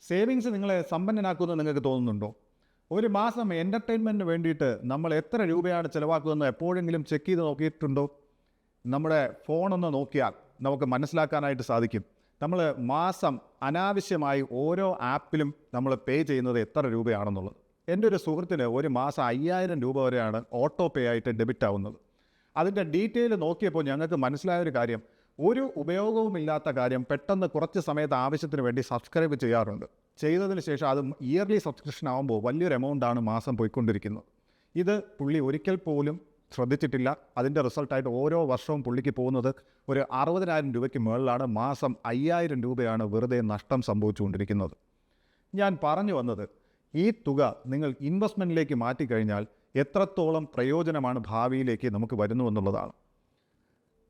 Savings നിങ്ങളെ സമ്പന്നനാക്കുമെന്ന് നിങ്ങൾക്ക് തോന്നുന്നുണ്ടോ? ഒരു മാസം എൻ്റർടൈൻമെൻറ്റിന് വേണ്ടിയിട്ട് നമ്മൾ എത്ര രൂപയാണ് ചിലവാക്കുന്നതെന്ന് എപ്പോഴെങ്കിലും ചെക്ക് ചെയ്ത് നോക്കിയിട്ടുണ്ടോ? നമ്മുടെ ഫോണൊന്ന് നോക്കിയാൽ നമുക്ക് മനസ്സിലാക്കാനായിട്ട് സാധിക്കും. നമ്മൾ മാസം അനാവശ്യമായി ഓരോ ആപ്പിലും നമ്മൾ പേ ചെയ്യുന്നത് എത്ര രൂപയാണെന്നുള്ളത്. എൻ്റെ ഒരു സുഹൃത്തിന് ഒരു മാസം 5000 രൂപ വരെയാണ് ഓട്ടോ പേ ആയിട്ട് ഡെബിറ്റ് ആവുന്നത്. അതിൻ്റെ ഡീറ്റെയിൽ നോക്കിയപ്പോൾ ഞങ്ങൾക്ക് മനസ്സിലായൊരു കാര്യം, ഒരു ഉപയോഗവുമില്ലാത്ത കാര്യം പെട്ടെന്ന് കുറച്ച് സമയത്ത് ആവശ്യത്തിന് വേണ്ടി സബ്സ്ക്രൈബ് ചെയ്യാറുണ്ട്. ചെയ്തതിന് ശേഷം അത് ഇയർലി സബ്സ്ക്രിപ്ഷൻ ആകുമ്പോൾ വലിയൊരു എമൗണ്ടാണ് മാസം പോയിക്കൊണ്ടിരിക്കുന്നത്. ഇത് പുള്ളി ഒരിക്കൽ പോലും ശ്രദ്ധിച്ചിട്ടില്ല. അതിൻ്റെ റിസൾട്ടായിട്ട് ഓരോ വർഷവും പുള്ളിക്ക് പോകുന്നത് ഒരു 60,000 രൂപയ്ക്ക് മുകളിലാണ്. മാസം 5000 രൂപയാണ് വെറുതെ നഷ്ടം സംഭവിച്ചുകൊണ്ടിരിക്കുന്നത്. ഞാൻ പറഞ്ഞു വന്നത്, ഈ തുക നിങ്ങൾ ഇൻവെസ്റ്റ്മെൻറ്റിലേക്ക് മാറ്റിക്കഴിഞ്ഞാൽ എത്രത്തോളം പ്രയോജനമാണ് ഭാവിയിലേക്ക് നമുക്ക് വരുന്നു എന്നുള്ളതാണ്.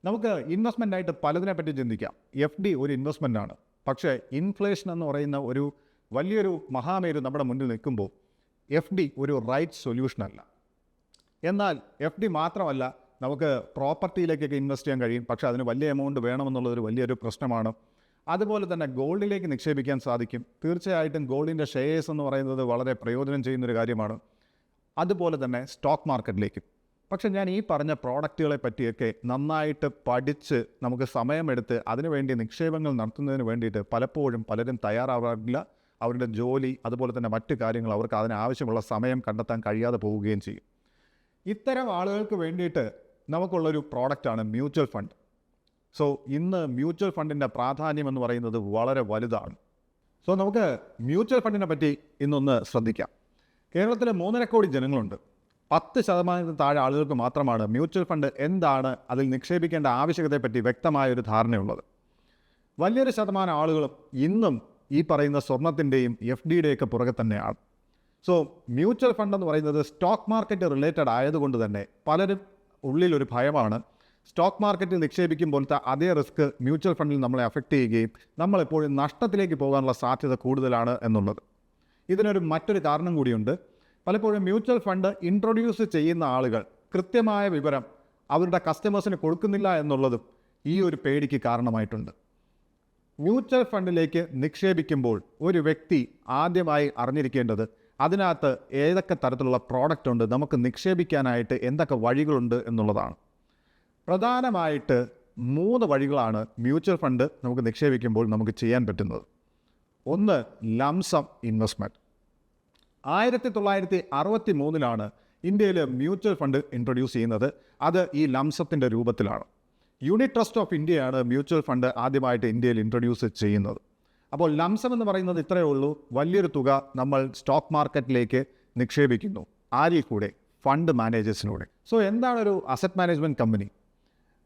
നമുക്ക് ഇൻവെസ്റ്റ്മെൻറ്റായിട്ട് പലതിനെപ്പറ്റി ചിന്തിക്കാം. FD ഒരു ഇൻവെസ്റ്റ്മെൻറ്റാണ്. പക്ഷേ ഇൻഫ്ലേഷൻ എന്ന് പറയുന്ന ഒരു വലിയൊരു മഹാമേരു നമ്മുടെ മുന്നിൽ നിൽക്കുമ്പോൾ FD ഒരു റൈറ്റ് സൊല്യൂഷനല്ല. എന്നാൽ FD മാത്രമല്ല, നമുക്ക് പ്രോപ്പർട്ടിയിലേക്കൊക്കെ ഇൻവെസ്റ്റ് ചെയ്യാൻ കഴിയും. പക്ഷേ അതിന് വലിയ എമൗണ്ട് വേണമെന്നുള്ളതൊരു വലിയൊരു പ്രശ്നമാണ്. അതുപോലെ തന്നെ ഗോൾഡിലേക്ക് നിക്ഷേപിക്കാൻ സാധിക്കും. തീർച്ചയായിട്ടും ഗോൾഡിൻ്റെ ഷെയർസ് എന്ന് പറയുന്നത് വളരെ പ്രയോജനം ചെയ്യുന്നൊരു കാര്യമാണ്. അതുപോലെ തന്നെ സ്റ്റോക്ക് മാർക്കറ്റിലേക്കും. പക്ഷേ ഞാൻ ഈ പറഞ്ഞ പ്രോഡക്റ്റുകളെ പറ്റിയൊക്കെ നന്നായിട്ട് പഠിച്ച് നമുക്ക് സമയമെടുത്ത് അതിനുവേണ്ടി നിക്ഷേപങ്ങൾ നടത്തുന്നതിന് വേണ്ടിയിട്ട് പലപ്പോഴും പലരും തയ്യാറാവാറില്ല. അവരുടെ ജോലി അതുപോലെ തന്നെ മറ്റു കാര്യങ്ങൾ അവർക്ക് അതിനാവശ്യമുള്ള സമയം കണ്ടെത്താൻ കഴിയാതെ പോവുകയും ചെയ്യും. ഇത്തരം ആളുകൾക്ക് വേണ്ടിയിട്ട് നമുക്കുള്ളൊരു പ്രോഡക്റ്റാണ് മ്യൂച്വൽ ഫണ്ട്. സോ ഇന്ന് മ്യൂച്വൽ ഫണ്ടിൻ്റെ പ്രാധാന്യം എന്ന് പറയുന്നത് വളരെ വലുതാണ്. സോ നമുക്ക് മ്യൂച്വൽ ഫണ്ടിനെ പറ്റി ഇന്നൊന്ന് ശ്രദ്ധിക്കാം. കേരളത്തിലെ 3.5 കോടി ജനങ്ങളുണ്ട്. 10% താഴെ ആളുകൾക്ക് മാത്രമാണ് മ്യൂച്വൽ ഫണ്ട് എന്താണ്, അതിൽ നിക്ഷേപിക്കേണ്ട ആവശ്യകതയെപ്പറ്റി വ്യക്തമായൊരു ധാരണയുള്ളത്. വലിയൊരു ശതമാനം ആളുകളും ഇന്നും ഈ പറയുന്ന സ്വർണത്തിൻ്റെയും FDയുടെയൊക്കെ പുറകെ തന്നെയാണ്. സോ മ്യൂച്വൽ ഫണ്ട് എന്ന് പറയുന്നത് സ്റ്റോക്ക് മാർക്കറ്റ് റിലേറ്റഡ് ആയതുകൊണ്ട് തന്നെ പലരും ഉള്ളിലൊരു ഭയമാണ്. സ്റ്റോക്ക് മാർക്കറ്റിൽ നിക്ഷേപിക്കുമ്പോഴത്തെ അതേ റിസ്ക് മ്യൂച്വൽ ഫണ്ടിൽ നമ്മളെ അഫക്റ്റ് ചെയ്യുകയും നമ്മളെപ്പോഴും നഷ്ടത്തിലേക്ക് പോകാനുള്ള സാധ്യത കൂടുതലാണ് എന്നുള്ളത്. ഇതിനൊരു മറ്റൊരു കാരണം കൂടിയുണ്ട്. പലപ്പോഴും മ്യൂച്വൽ ഫണ്ട് ഇൻട്രൊഡ്യൂസ് ചെയ്യുന്ന ആളുകൾ കൃത്യമായ വിവരം അവരുടെ കസ്റ്റമേഴ്സിന് കൊടുക്കുന്നില്ല എന്നുള്ളതും ഈ ഒരു പേടിക്ക് കാരണമായിട്ടുണ്ട്. മ്യൂച്വൽ ഫണ്ടിലേക്ക് നിക്ഷേപിക്കുമ്പോൾ ഒരു വ്യക്തി ആദ്യമായി അറിഞ്ഞിരിക്കേണ്ടത് അതിനകത്ത് ഏതൊക്കെ തരത്തിലുള്ള പ്രോഡക്റ്റ് ഉണ്ട്, നമുക്ക് നിക്ഷേപിക്കാനായിട്ട് എന്തൊക്കെ വഴികളുണ്ട് എന്നുള്ളതാണ്. പ്രധാനമായിട്ട് 3 വഴികളാണ് മ്യൂച്വൽ ഫണ്ട് നമുക്ക് നിക്ഷേപിക്കുമ്പോൾ നമുക്ക് ചെയ്യാൻ പറ്റുന്നത്. ഒന്ന്, ലംസം ഇൻവെസ്റ്റ്മെൻറ്റ്. 1963 ഇന്ത്യയിൽ മ്യൂച്വൽ ഫണ്ട് ഇൻട്രൊഡ്യൂസ് ചെയ്യുന്നത്. അത് ഈ ലംസത്തിൻ്റെ രൂപത്തിലാണ്. യൂണിറ്റ് ട്രസ്റ്റ് ഓഫ് ഇന്ത്യയാണ് മ്യൂച്വൽ ഫണ്ട് ആദ്യമായിട്ട് ഇന്ത്യയിൽ ഇൻട്രൊഡ്യൂസ് ചെയ്യുന്നത്. അപ്പോൾ ലംസം എന്ന് പറയുന്നത് ഇത്രയേ ഉള്ളൂ, വലിയൊരു തുക നമ്മൾ സ്റ്റോക്ക് മാർക്കറ്റിലേക്ക് നിക്ഷേപിക്കുന്നു. ആരിൽ കൂടെ? ഫണ്ട് മാനേജേഴ്സിലൂടെ. സോ എന്താണ് ഒരു അസറ്റ് മാനേജ്മെൻറ്റ് കമ്പനി?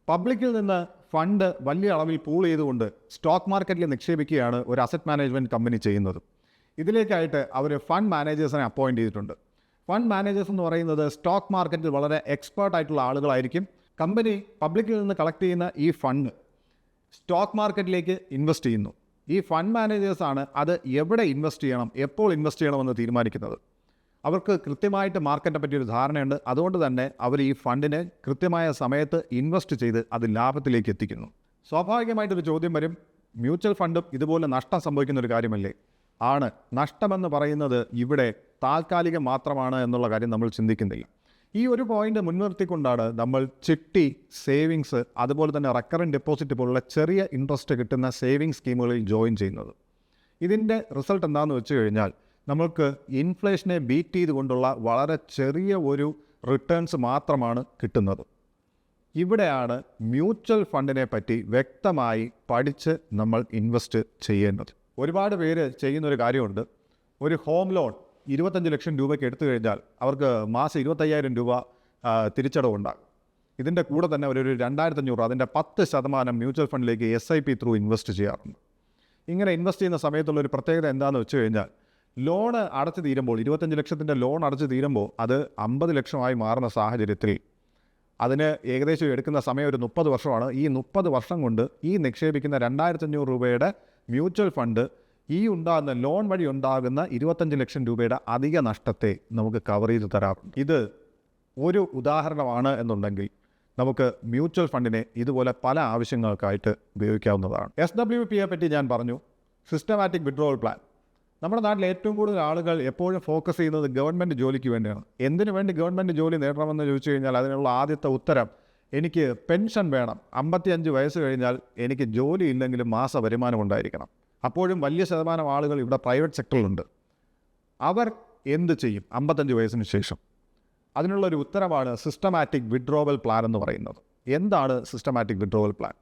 പബ്ലിക്കിൽ നിന്ന് ഫണ്ട് വലിയ അളവിൽ പൂൾ ചെയ്തുകൊണ്ട് സ്റ്റോക്ക് മാർക്കറ്റിൽ നിക്ഷേപിക്കുകയാണ് ഒരു അസറ്റ് മാനേജ്മെൻറ്റ് കമ്പനി ചെയ്യുന്നത്. ഇതിലേക്കായിട്ട് അവർ ഫണ്ട് മാനേജേഴ്സിനെ അപ്പോയിൻറ്റ് ചെയ്തിട്ടുണ്ട്. ഫണ്ട് മാനേജേഴ്സ് എന്ന് പറയുന്നത് സ്റ്റോക്ക് മാർക്കറ്റിൽ വളരെ എക്സ്പേർട്ട് ആയിട്ടുള്ള ആളുകളായിരിക്കും. കമ്പനി പബ്ലിക്കിൽ നിന്ന് കളക്ട് ചെയ്യുന്ന ഈ ഫണ്ട് സ്റ്റോക്ക് മാർക്കറ്റിലേക്ക് ഇൻവെസ്റ്റ് ചെയ്യുന്നു. ഈ ഫണ്ട് മാനേജേഴ്സാണ് അത് എവിടെ ഇൻവെസ്റ്റ് ചെയ്യണം, എപ്പോൾ ഇൻവെസ്റ്റ് ചെയ്യണമെന്ന് തീരുമാനിക്കുന്നത്. അവർക്ക് കൃത്യമായിട്ട് മാർക്കറ്റിനെ പറ്റിയൊരു ധാരണയുണ്ട്. അതുകൊണ്ട് തന്നെ അവർ ഈ ഫണ്ടിനെ കൃത്യമായ സമയത്ത് ഇൻവെസ്റ്റ് ചെയ്ത് അത് ലാഭത്തിലേക്ക് എത്തിക്കുന്നു. സ്വാഭാവികമായിട്ടൊരു ചോദ്യം വരും, മ്യൂച്വൽ ഫണ്ടും ഇതുപോലെ നഷ്ടം സംഭവിക്കുന്ന ഒരു കാര്യമല്ലേ? ആണ്. നഷ്ടമെന്ന് പറയുന്നത് ഇവിടെ താൽക്കാലികം മാത്രമാണ് എന്നുള്ള കാര്യം നമ്മൾ ചിന്തിക്കുന്നില്ല. ഈ ഒരു പോയിന്റ് മുൻനിർത്തിക്കൊണ്ടാണ് നമ്മൾ ചിട്ടി, സേവിങ്സ്, അതുപോലെ തന്നെ റെക്കറിംഗ് ഡെപ്പോസിറ്റ് പോലുള്ള ചെറിയ ഇൻട്രസ്റ്റ് കിട്ടുന്ന സേവിങ് സ്കീമുകളിൽ ജോയിൻ ചെയ്യുന്നത്. ഇതിൻ്റെ റിസൾട്ട് എന്താണെന്ന് വെച്ച് കഴിഞ്ഞാൽ നമ്മൾക്ക് ഇൻഫ്ലേഷനെ ബീറ്റ് ചെയ്തുകൊണ്ടുള്ള വളരെ ചെറിയ ഒരു റിട്ടേൺസ് മാത്രമാണ് കിട്ടുന്നത്. ഇവിടെയാണ് മ്യൂച്വൽ ഫണ്ടിനെ പറ്റി വ്യക്തമായി പഠിച്ച് നമ്മൾ ഇൻവെസ്റ്റ് ചെയ്യേണ്ടത്. ഒരുപാട് പേര് ചെയ്യുന്നൊരു കാര്യമുണ്ട്. ഒരു ഹോം ലോൺ 25 ലക്ഷം രൂപയ്ക്ക് എടുത്തു കഴിഞ്ഞാൽ അവർക്ക് മാസം 25,000 രൂപ തിരിച്ചടവുണ്ടാകും. ഇതിൻ്റെ കൂടെ തന്നെ ഒരു 2,500 അതിൻ്റെ 10% മ്യൂച്വൽ ഫണ്ടിലേക്ക് SIP ത്രൂ ഇൻവെസ്റ്റ് ചെയ്യാറുണ്ട്. ഇങ്ങനെ ഇൻവെസ്റ്റ് ചെയ്യുന്ന സമയത്തുള്ളൊരു പ്രത്യേകത എന്താണെന്ന് വെച്ച് കഴിഞ്ഞാൽ ലോണ് അടച്ചു തീരുമ്പോൾ 25 ലക്ഷത്തിൻ്റെ ലോൺ അടച്ചു തീരുമ്പോൾ അത് 50 ലക്ഷമായി മാറുന്ന സാഹചര്യത്തിൽ അതിന് ഏകദേശം എടുക്കുന്ന സമയം ഒരു 30 വർഷമാണ്. ഈ 30 വർഷം കൊണ്ട് ഈ നിക്ഷേപിക്കുന്ന 2,500 രൂപയുടെ മ്യൂച്വൽ ഫണ്ട് ഈ ഉണ്ടാകുന്ന ലോൺ വഴി ഉണ്ടാകുന്ന 25 ലക്ഷം രൂപയുടെ അധിക നഷ്ടത്തെ നമുക്ക് കവർ ചെയ്ത് തരാറുണ്ട്. ഇത് ഒരു ഉദാഹരണമാണ് എന്നുണ്ടെങ്കിൽ നമുക്ക് മ്യൂച്വൽ ഫണ്ടിനെ ഇതുപോലെ പല ആവശ്യങ്ങൾക്കായിട്ട് ഉപയോഗിക്കാവുന്നതാണ്. SWPയെ പറ്റി ഞാൻ പറഞ്ഞു. Systematic withdrawal plan. നമ്മുടെ നാട്ടിൽ ഏറ്റവും കൂടുതൽ ആളുകൾ എപ്പോഴും ഫോക്കസ് ചെയ്യുന്നത് ഗവൺമെൻറ് ജോലിക്ക് വേണ്ടിയാണ്. എന്തിനു വേണ്ടി ഗവൺമെൻറ് ജോലി നേടണമെന്ന് ചോദിച്ചു കഴിഞ്ഞാൽ അതിനുള്ള ആദ്യത്തെ ഉത്തരം, എനിക്ക് പെൻഷൻ വേണം, 55 വയസ്സ് കഴിഞ്ഞാൽ എനിക്ക് ജോലി ഇല്ലെങ്കിലും മാസ വരുമാനം ഉണ്ടായിരിക്കണം. അപ്പോഴും വലിയ ശതമാനം ആളുകൾ ഇവിടെ പ്രൈവറ്റ് സെക്ടറിലുണ്ട്. അവർ എന്ത് ചെയ്യും 55 വയസ്സിന് ശേഷം? അതിനുള്ളൊരു ഉത്തരമാണ് സിസ്റ്റമാറ്റിക് വിഡ്രോവൽ പ്ലാൻ എന്ന് പറയുന്നത്. എന്താണ് സിസ്റ്റമാറ്റിക് വിഡ്രോവൽ പ്ലാൻ?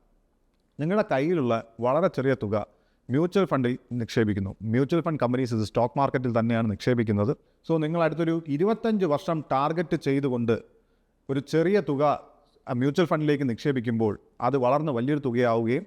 നിങ്ങളുടെ കയ്യിലുള്ള വളരെ ചെറിയ തുക മ്യൂച്വൽ ഫണ്ടിൽ നിക്ഷേപിക്കുന്നു. മ്യൂച്വൽ ഫണ്ട് കമ്പനീസ് ഇത് സ്റ്റോക്ക് മാർക്കറ്റിൽ തന്നെയാണ് നിക്ഷേപിക്കുന്നത്. സോ നിങ്ങൾ അടുത്തൊരു 25 വർഷം ടാർഗറ്റ് ചെയ്തുകൊണ്ട് ഒരു ചെറിയ തുക മ്യൂച്വൽ ഫണ്ടിലേക്ക് നിക്ഷേപിക്കുമ്പോൾ അത് വളർന്ന് വലിയൊരു തുകയാവുകയും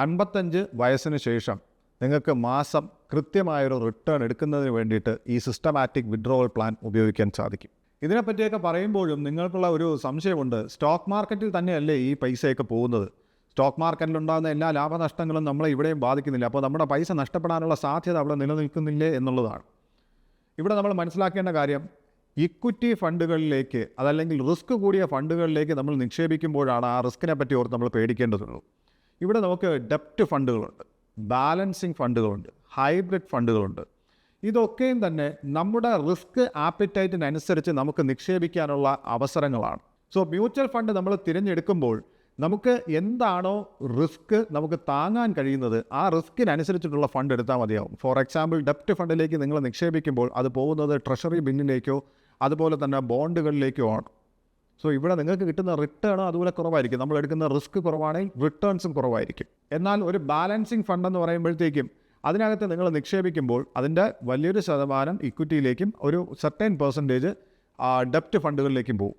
55 വയസ്സിന് ശേഷം നിങ്ങൾക്ക് മാസം കൃത്യമായൊരു റിട്ടേൺ എടുക്കുന്നതിന് വേണ്ടിയിട്ട് ഈ സിസ്റ്റമാറ്റിക് വിഡ്രോവൽ പ്ലാൻ ഉപയോഗിക്കാൻ സാധിക്കും. ഇതിനെപ്പറ്റിയൊക്കെ പറയുമ്പോഴും നിങ്ങൾക്കുള്ള ഒരു സംശയമുണ്ട്, സ്റ്റോക്ക് മാർക്കറ്റിൽ തന്നെയല്ലേ ഈ പൈസയൊക്കെ പോകുന്നത്? സ്റ്റോക്ക് മാർക്കറ്റിലുണ്ടാകുന്ന എല്ലാ ലാഭനഷ്ടങ്ങളും നമ്മളെ ഇവിടെയും ബാധിക്കുന്നില്ല. അപ്പോൾ നമ്മുടെ പൈസ നഷ്ടപ്പെടാനുള്ള സാധ്യത അവിടെ നിലനിൽക്കുന്നില്ലേ എന്നുള്ളതാണ്. ഇവിടെ നമ്മൾ മനസ്സിലാക്കേണ്ട കാര്യം, ഇക്വിറ്റി ഫണ്ടുകളിലേക്ക് അതല്ലെങ്കിൽ റിസ്ക് കൂടിയ ഫണ്ടുകളിലേക്ക് നമ്മൾ നിക്ഷേപിക്കുമ്പോഴാണ് ആ റിസ്കിനെ പറ്റി ഓർത്ത് നമ്മൾ പേടിക്കേണ്ടതുള്ളൂ. ഇവിടെ നമുക്ക് ഡെപ്റ്റ് ഫണ്ടുകളുണ്ട്, ബാലൻസിങ് ഫണ്ടുകളുണ്ട്, ഹൈബ്രിഡ് ഫണ്ടുകളുണ്ട്. ഇതൊക്കെയും തന്നെ നമ്മുടെ റിസ്ക് ആപ്പിറ്റൈറ്റിനനുസരിച്ച് നമുക്ക് നിക്ഷേപിക്കാനുള്ള അവസരങ്ങളാണ്. സോ മ്യൂച്വൽ ഫണ്ട് നമ്മൾ തിരഞ്ഞെടുക്കുമ്പോൾ നമുക്ക് എന്താണോ റിസ്ക് നമുക്ക് താങ്ങാൻ കഴിയുന്നത് ആ റിസ്കിനനുസരിച്ചിട്ടുള്ള ഫണ്ട് എടുത്താൽ മതിയാവും. ഫോർ എക്സാമ്പിൾ, ഡെപ്റ്റ് ഫണ്ടിലേക്ക് നിങ്ങൾ നിക്ഷേപിക്കുമ്പോൾ അത് പോകുന്നത് ട്രഷറി ബില്ലിലേക്കോ അതുപോലെ തന്നെ ബോണ്ടുകളിലേക്കോ ആണ്. സോ ഇവിടെ നിങ്ങൾക്ക് കിട്ടുന്ന റിട്ടേൺ അതുപോലെ കുറവായിരിക്കും. നമ്മൾ എടുക്കുന്ന റിസ്ക് കുറവാണെങ്കിൽ റിട്ടേൺസും കുറവായിരിക്കും. എന്നാൽ ഒരു ബാലൻസിങ് ഫണ്ട് എന്ന് പറയുമ്പോഴത്തേക്കും അതിനകത്ത് നിങ്ങൾ നിക്ഷേപിക്കുമ്പോൾ അതിൻ്റെ വലിയൊരു ശതമാനം ഇക്വിറ്റിയിലേക്കും ഒരു സർട്ടൈൻ പെർസെൻറ്റേജ് ഡെപ്റ്റ് ഫണ്ടുകളിലേക്കും പോകും.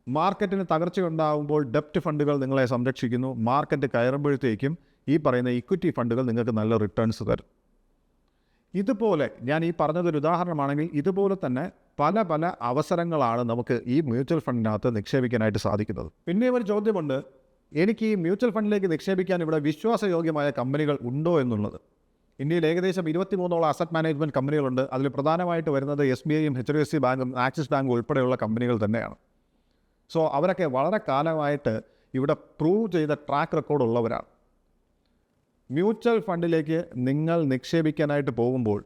മാർക്കറ്റിന് തകർച്ചയുണ്ടാകുമ്പോൾ ഡെപ്റ്റ് ഫണ്ടുകൾ നിങ്ങളെ സംരക്ഷിക്കുന്നു. മാർക്കറ്റ് കയറുമ്പോഴത്തേക്കും ഈ പറയുന്ന ഇക്വിറ്റി ഫണ്ടുകൾ നിങ്ങൾക്ക് നല്ല റിട്ടേൺസ് തരും. ഇതുപോലെ ഞാൻ ഈ പറഞ്ഞതൊരു ഉദാഹരണമാണെങ്കിൽ ഇതുപോലെ തന്നെ പല പല അവസരങ്ങളാണ് നമുക്ക് ഈ മ്യൂച്വൽ ഫണ്ടിനകത്ത് നിക്ഷേപിക്കാനായിട്ട് സാധിക്കുന്നത്. പിന്നെ ഒരു ചോദ്യമുണ്ട്, എനിക്ക് ഈ മ്യൂച്വൽ ഫണ്ടിലേക്ക് നിക്ഷേപിക്കാൻ ഇവിടെ വിശ്വാസയോഗ്യമായ കമ്പനികൾ ഉണ്ടോ എന്നുള്ളത്. ഇന്ത്യയിൽ ഏകദേശം 23ഓളം അസറ്റ് മാനേജ്മെൻറ്റ് കമ്പനികളുണ്ട്. അതിൽ പ്രധാനമായിട്ട് വരുന്നത് SBIയും HDFC ബാങ്കും ആക്സിസ് ബാങ്കും ഉൾപ്പെടെയുള്ള കമ്പനികൾ തന്നെയാണ്. സോ അവരൊക്കെ വളരെ കാലമായിട്ട് ഇവിടെ പ്രൂവ് ചെയ്ത ട്രാക്ക് റെക്കോർഡ് ഉള്ളവരാണ്. മ്യൂച്വൽ ഫണ്ടിലേക്ക് നിങ്ങൾ നിക്ഷേപിക്കാനായിട്ട് പോകുമ്പോൾ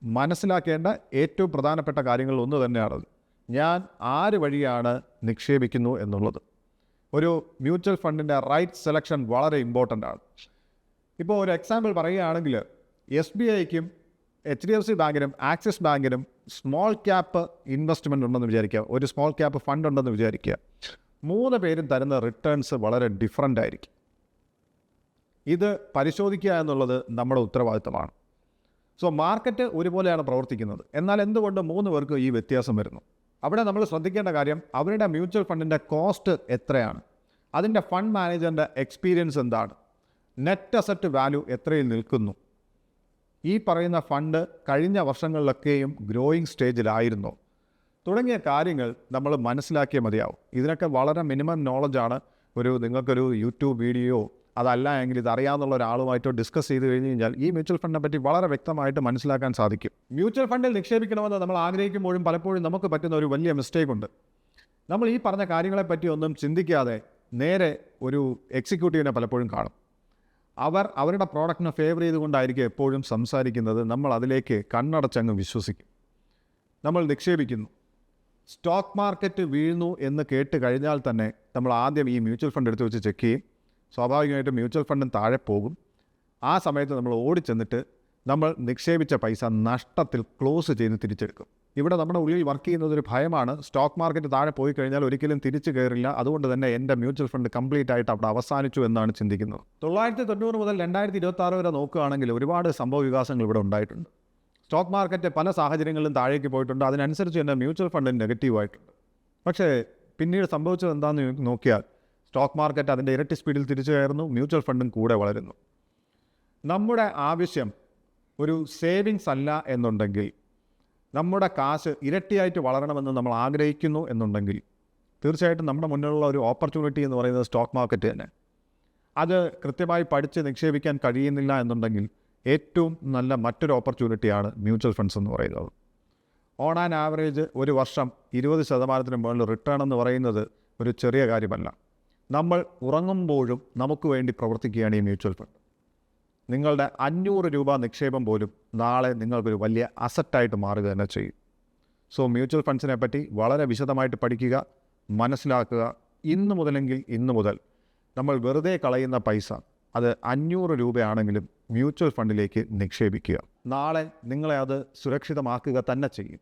മനസ്സിലാക്കേണ്ട ഏറ്റവും പ്രധാനപ്പെട്ട കാര്യങ്ങൾ ഒന്ന് തന്നെയാണത്. ഞാൻ ആര് വഴിയാണ് നിക്ഷേപിക്കുന്നു എന്നുള്ളത്. ഒരു മ്യൂച്വൽ ഫണ്ടിൻ്റെ റൈറ്റ് സെലക്ഷൻ വളരെ ഇമ്പോർട്ടൻ്റ് ആണ്. ഇപ്പോൾ ഒരു എക്സാമ്പിൾ പറയുകയാണെങ്കിൽ SBIക്കും HDFC ബാങ്കിനും ആക്സിസ് ബാങ്കിനും സ്മോൾ ക്യാപ്പ് ഇൻവെസ്റ്റ്മെൻറ്റ് ഉണ്ടെന്ന് വിചാരിക്കുക, ഒരു സ്മോൾ ക്യാപ്പ് ഫണ്ട് ഉണ്ടെന്ന് വിചാരിക്കുക. 3 പേരും തരുന്ന റിട്ടേൺസ് വളരെ ഡിഫറൻ്റ് ആയിരിക്കും. ഇത് പരിശോധിക്കുക എന്നുള്ളത് നമ്മുടെ ഉത്തരവാദിത്തമാണ്. സോ മാർക്കറ്റ് ഒരുപോലെയാണ് പ്രവർത്തിക്കുന്നത്. എന്നാൽ എന്തുകൊണ്ട് 3 പേർക്ക് ഈ വ്യത്യാസം വരുന്നു? അവിടെ നമ്മൾ ശ്രദ്ധിക്കേണ്ട കാര്യം, അവരുടെ മ്യൂച്വൽ ഫണ്ടിൻ്റെ കോസ്റ്റ് എത്രയാണ്, അതിൻ്റെ ഫണ്ട് മാനേജറിൻ്റെ എക്സ്പീരിയൻസ് എന്താണ്, നെറ്റ് അസറ്റ് വാല്യൂ എത്രയിൽ നിൽക്കുന്നു, ഈ പറയുന്ന ഫണ്ട് കഴിഞ്ഞ വർഷങ്ങളിലൊക്കെയും ഗ്രോയിങ് സ്റ്റേജിലായിരുന്നോ, തുടങ്ങിയ കാര്യങ്ങൾ നമ്മൾ മനസ്സിലാക്കിയേ മതിയാവും. ഇതിനൊക്കെ വളരെ മിനിമം നോളജാണ്. നിങ്ങൾക്കൊരു യൂട്യൂബ് വീഡിയോ അതല്ല എങ്കിൽ ഇതറിയാവുന്ന ഒരാളുമായിട്ടോ ഡിസ്കസ് ചെയ്ത് കഴിഞ്ഞ് കഴിഞ്ഞാൽ ഈ മ്യൂച്വൽ ഫണ്ടിനെ പറ്റി വളരെ വ്യക്തമായിട്ട് മനസ്സിലാക്കാൻ സാധിക്കും. മ്യൂച്വൽ ഫണ്ടിൽ നിക്ഷേപിക്കണമെന്ന് നമ്മൾ ആഗ്രഹിക്കുമ്പോഴും പലപ്പോഴും നമുക്ക് പറ്റുന്ന ഒരു വലിയ മിസ്റ്റേക്ക് ഉണ്ട്. നമ്മൾ ഈ പറഞ്ഞ കാര്യങ്ങളെപ്പറ്റി ഒന്നും ചിന്തിക്കാതെ നേരെ ഒരു എക്സിക്യൂട്ടീവിനെ പലപ്പോഴും കാണും. അവരുടെ പ്രോഡക്റ്റിനെ ഫേവർ ചെയ്തുകൊണ്ടായിരിക്കും എപ്പോഴും സംസാരിക്കുന്നത്. നമ്മൾ അതിലേക്ക് കണ്ണടച്ചങ്ങ് വിശ്വസിക്കും. നമ്മൾ നിക്ഷേപിക്കുന്നു. സ്റ്റോക്ക് മാർക്കറ്റ് വീഴുന്നു എന്ന് കേട്ട് കഴിഞ്ഞാൽ തന്നെ നമ്മൾ ആദ്യം ഈ മ്യൂച്വൽ ഫണ്ട് എടുത്ത് വെച്ച് ചെക്ക് ചെയ്യും. സ്വാഭാവികമായിട്ടും മ്യൂച്വൽ ഫണ്ടും താഴെ പോകും. ആ സമയത്ത് നമ്മൾ ഓടിച്ചെന്നിട്ട് നമ്മൾ നിക്ഷേപിച്ച പൈസ നഷ്ടത്തിൽ ക്ലോസ് ചെയ്ത് തിരിച്ചെടുക്കും. ഇവിടെ നമ്മുടെ ഉള്ളിൽ വർക്ക് ചെയ്യുന്നത് ഒരു ഭയമാണ്. സ്റ്റോക്ക് മാർക്കറ്റ് താഴെ പോയി കഴിഞ്ഞാൽ ഒരിക്കലും തിരിച്ചു കയറില്ല, അതുകൊണ്ട് തന്നെ എൻ്റെ മ്യൂച്വൽ ഫണ്ട് കംപ്ലീറ്റ് ആയിട്ട് അവിടെ അവസാനിച്ചു എന്നാണ് ചിന്തിക്കുന്നത്. 1990 മുതൽ 2026 വരെ നോക്കുകയാണെങ്കിൽ ഒരുപാട് സംഭവ വികാസങ്ങൾ ഇവിടെ ഉണ്ടായിട്ടുണ്ട്. സ്റ്റോക്ക് മാർക്കറ്റ് പല സാഹചര്യങ്ങളിലും താഴേക്ക് പോയിട്ടുണ്ട്. അതിനനുസരിച്ച് തന്നെ മ്യൂച്വൽ ഫണ്ട് നെഗറ്റീവായിട്ടുണ്ട്. പക്ഷേ പിന്നീട് സംഭവിച്ചത് എന്താണെന്ന് നോക്കിയാൽ സ്റ്റോക്ക് മാർക്കറ്റ് അതിൻ്റെ ഇരട്ടി സ്പീഡിൽ തിരിച്ചു കയറുന്നു, മ്യൂച്വൽ ഫണ്ടും കൂടെ വളരുന്നു. നമ്മുടെ ആവശ്യം ഒരു സേവിങ്സ് അല്ല എന്നുണ്ടെങ്കിൽ, നമ്മുടെ കാശ് ഇരട്ടിയായിട്ട് വളരണമെന്ന് നമ്മൾ ആഗ്രഹിക്കുന്നു എന്നുണ്ടെങ്കിൽ, തീർച്ചയായിട്ടും നമ്മുടെ മുന്നിലുള്ള ഒരു ഓപ്പർച്യൂണിറ്റി എന്ന് പറയുന്നത് സ്റ്റോക്ക് മാർക്കറ്റ് തന്നെ. അത് കൃത്യമായി പഠിച്ച് നിക്ഷേപിക്കാൻ കഴിയുന്നില്ല എന്നുണ്ടെങ്കിൽ ഏറ്റവും നല്ല മറ്റൊരു ഓപ്പർച്യൂണിറ്റിയാണ് മ്യൂച്വൽ ഫണ്ട്സ് എന്ന് പറയുന്നത്. ഓൺ ആൻ ആവറേജ് ഒരു വർഷം 20% മുകളിൽ റിട്ടേൺ എന്ന് പറയുന്നത് ഒരു ചെറിയ കാര്യമല്ല. നമ്മൾ ഉറങ്ങുമ്പോഴും നമുക്ക് വേണ്ടി പ്രവർത്തിക്കുകയാണ് ഈ മ്യൂച്വൽ ഫണ്ട്. നിങ്ങളുടെ 500 രൂപ നിക്ഷേപം പോലും നാളെ നിങ്ങൾക്കൊരു വലിയ അസറ്റായിട്ട് മാറുക തന്നെ ചെയ്യും. സോ മ്യൂച്വൽ ഫണ്ട്സിനെ പറ്റി വളരെ വിശദമായിട്ട് പഠിക്കുക, മനസ്സിലാക്കുക. ഇന്ന് മുതലെങ്കിൽ ഇന്ന് മുതൽ നമ്മൾ വെറുതെ കളയുന്ന പൈസ അത് 500 രൂപയാണെങ്കിലും മ്യൂച്വൽ ഫണ്ടിലേക്ക് നിക്ഷേപിക്കുക. നാളെ നിങ്ങളെ അത് സുരക്ഷിതമാക്കുക തന്നെ ചെയ്യും.